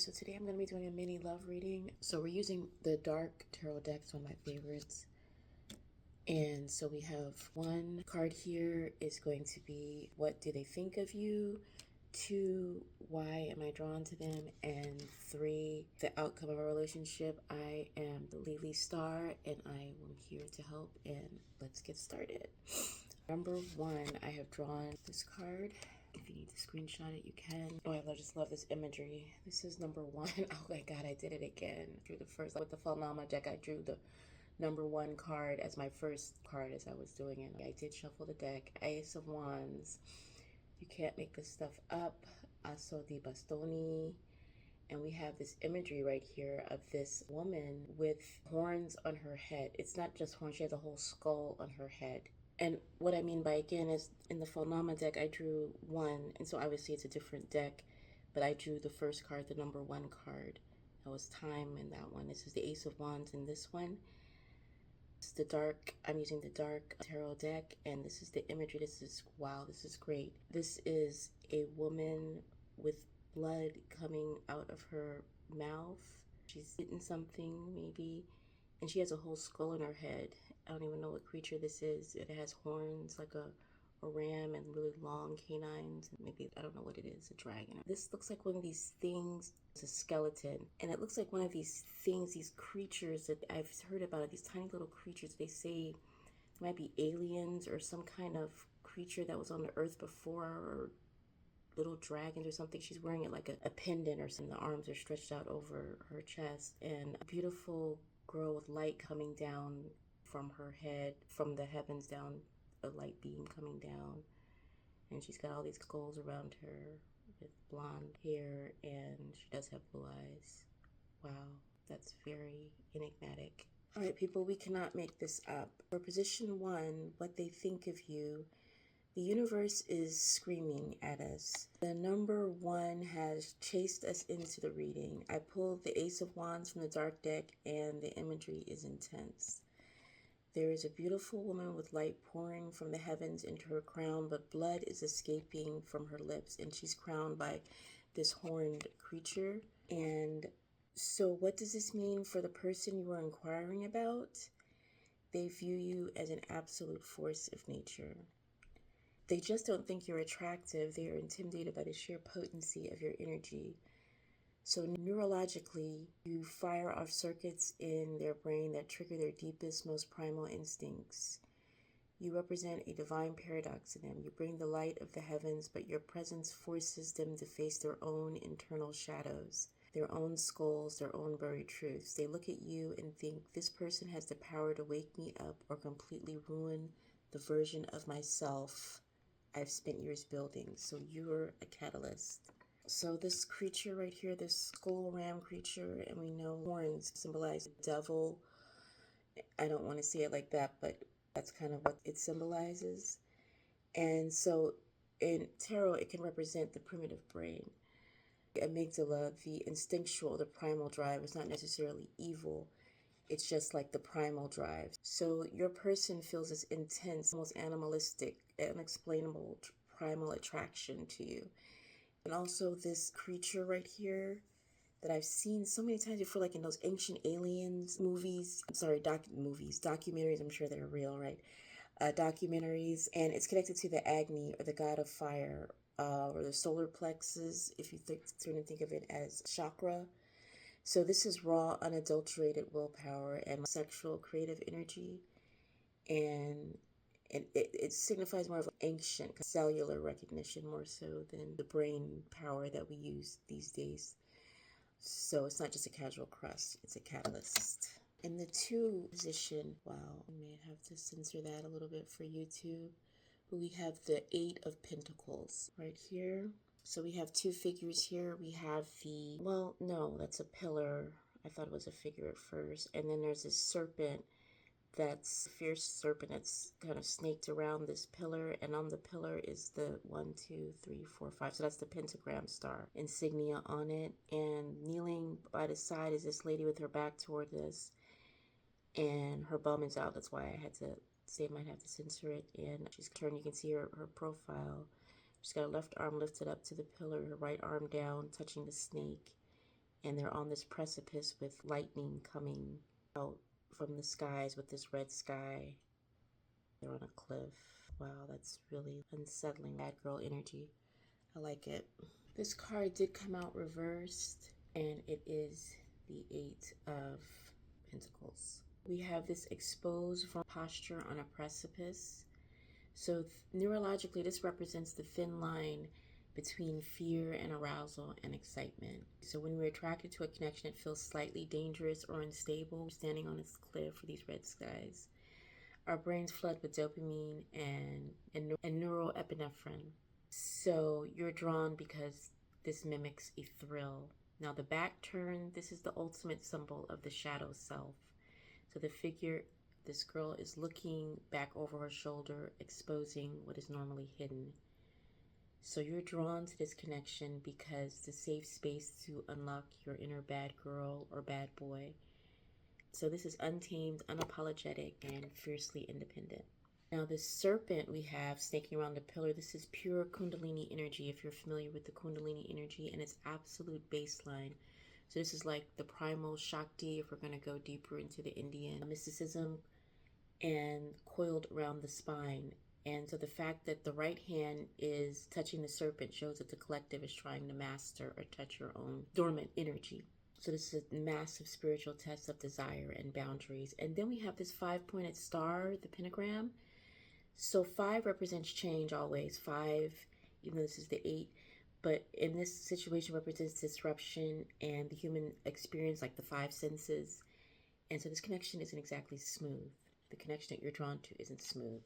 So today I'm going to be doing a mini love reading. So we're using the Dark Tarot deck. It's one of my favorites. And so we have one card here is going to be, what do they think of you? 2, why am I drawn to them? And 3, the outcome of a relationship. I am the Lily Star and I am here to help, and let's get started. Number 1, I have drawn this card. If you need to screenshot it, you can. Oh, I just love this imagery. This is number 1. Oh my God, I did it again. Drew the first, with the Falnama deck, I drew the number 1 card as my first card as I was doing it. I did shuffle the deck. Ace of Wands. You can't make this stuff up. Asso di Bastoni. And we have this imagery right here of this woman with horns on her head. It's not just horns, she has a whole skull on her head. And what I mean by, again, is in the Falnama deck, I drew 1, and so obviously it's a different deck, but I drew the first card, the number 1 card. That was time in that one. This is the Ace of Wands in this one. This is the dark, I'm using the Dark Tarot deck, and this is the imagery. This is, wow, this is great. This is a woman with blood coming out of her mouth. She's eaten something, maybe, and she has a whole skull in her head. I don't even know what creature this is. It has horns like a ram and really long canines. Maybe, I don't know what it is, a dragon. This looks like one of these things. It's a skeleton. And it looks like one of these things, these creatures that I've heard about, these tiny little creatures. They say it might be aliens or some kind of creature that was on the earth before, or little dragons or something. She's wearing it like a pendant or something. The arms are stretched out over her chest. And a beautiful girl with light coming down from her head, from the heavens down, a light beam coming down. And she's got all these skulls around her with blonde hair, and she does have blue eyes. Wow, that's very enigmatic. All right, people, we cannot make this up. For position 1, what they think of you, the universe is screaming at us. The number 1 has chased us into the reading. I pulled the Ace of Wands from the dark deck, and the imagery is intense. There is a beautiful woman with light pouring from the heavens into her crown, but blood is escaping from her lips, and she's crowned by this horned creature. And so what does this mean for the person you are inquiring about? They view you as an absolute force of nature. They just don't think you're attractive. They are intimidated by the sheer potency of your energy. So neurologically, you fire off circuits in their brain that trigger their deepest, most primal instincts. You represent a divine paradox in them. You bring the light of the heavens, but your presence forces them to face their own internal shadows, their own skulls, their own buried truths. They look at you and think, this person has the power to wake me up or completely ruin the version of myself I've spent years building. So you're a catalyst. So this creature right here, this skull ram creature, and we know horns symbolize the devil. I don't want to say it like that, but that's kind of what it symbolizes. And so in tarot, it can represent the primitive brain. The amygdala, the instinctual, the primal drive is not necessarily evil. It's just like the primal drive. So your person feels this intense, almost animalistic, unexplainable primal attraction to you. And also this creature right here that I've seen so many times before, like in those ancient aliens movies. I'm sorry, documentaries. I'm sure they're real, right? Documentaries. And it's connected to the Agni, or the god of fire, or the solar plexus, if you turn and think of it as chakra. So this is raw, unadulterated willpower and sexual creative energy. And it signifies more of ancient cellular recognition, more so than the brain power that we use these days. So it's not just a casual crush, it's a catalyst. In the 2 position, wow, I may have to censor that a little bit for YouTube, but we have the 8 of Pentacles right here. So we have 2 figures here. We have the, well, no, that's a pillar. I thought it was a figure at first. And then there's this serpent, that's a fierce serpent that's kind of snaked around this pillar, and on the pillar is the 1, 2, 3, 4, 5. So that's the pentagram star insignia on it. And kneeling by the side is this lady with her back toward us, and her bum is out. That's why I had to say I might have to censor it. And she's turned, you can see her profile. She's got her left arm lifted up to the pillar, her right arm down, touching the snake. and they're on this precipice with lightning coming out from the skies with this red sky. They're on a cliff. Wow, that's really unsettling. Bad girl energy. I like it. This card did come out reversed, and it is the Eight of Pentacles. We have this exposed from posture on a precipice. So neurologically, this represents the thin line between fear and arousal and excitement. So when we're attracted to a connection, it feels slightly dangerous or unstable. Standing on this cliff for these red skies. Our brains flood with dopamine and neuroepinephrine. So you're drawn because this mimics a thrill. Now the back turn, this is the ultimate symbol of the shadow self. So the figure, this girl is looking back over her shoulder, exposing what is normally hidden. So you're drawn to this connection because it's a safe space to unlock your inner bad girl or bad boy. So this is untamed, unapologetic, and fiercely independent. Now this serpent we have snaking around the pillar, this is pure Kundalini energy, if you're familiar with the Kundalini energy, and its absolute baseline. So this is like the Primal Shakti, if we're going to go deeper into the Indian mysticism, and coiled around the spine. And so the fact that the right hand is touching the serpent shows that the collective is trying to master or touch your own dormant energy. So this is a massive spiritual test of desire and boundaries. And then we have this 5-pointed star, the pentagram. So 5 represents change always. 5, even though this is the 8, but in this situation represents disruption and the human experience, like the 5 senses. And so this connection isn't exactly smooth. The connection that you're drawn to isn't smooth.